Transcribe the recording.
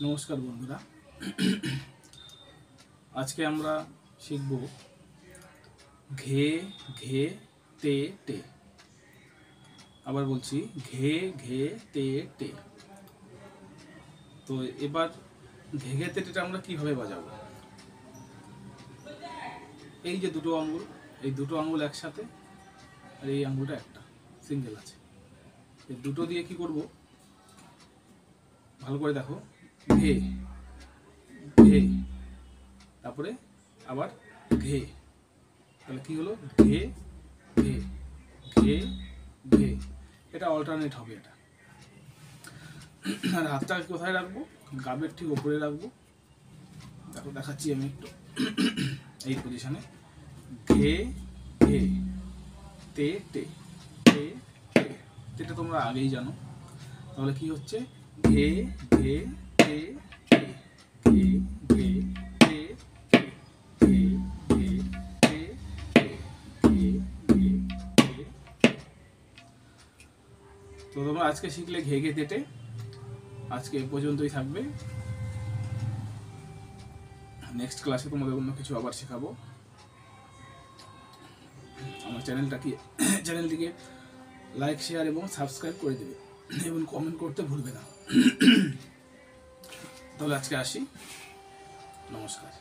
নমস্কার বন্ধুরা, আজকে আমরা শিখব ঘে ঘে তে টে। আবার বলছি ঘে ঘে তে টে। তো এবার ঘে ঘে তে টেটা আমরা কিভাবে বাজাবো? এই যে দুটো আঙ্গুল, এই দুটো আঙ্গুল একসাথে, আর এই আঙ্গুলটা একটা সিঙ্গেল আছে। এই দুটো দিয়ে কি করব, ভালো করে দেখো। ঘে ঘে, তারপরে আবার ঘে। তাহলে কি হলো? ঘে ঘে ঘে ঘে। এটা অল্টারনেট হবে এটা। আর হাতটা কোথায় রাখবো? গাবের ঠিক উপরে রাখবো। দেখো দেখাচ্ছি আমি একটু, এই পজিশনে। ঘে ঘে তে টে টে টে। এটা তোমরা আগেই জানো। তাহলে কি হচ্ছে? ঘে ঘে টে টে ঘে ঘে টে টে ঘে ঘে টে টে ঘে ঘে টে। তো তোমরা আজকে শিখলে ঘে ঘে তেটে। আজকে এ পর্যন্তই থাকবে। নেক্সট ক্লাসে তোমাদের অন্য কিছু আবার শেখাবো। আমার চ্যানেলটিকে লাইক, শেয়ার এবং সাবস্ক্রাইব করে দেবে এবং কমেন্ট করতে ভুলবে না। তাহলে আজকে আসি। নমস্কার।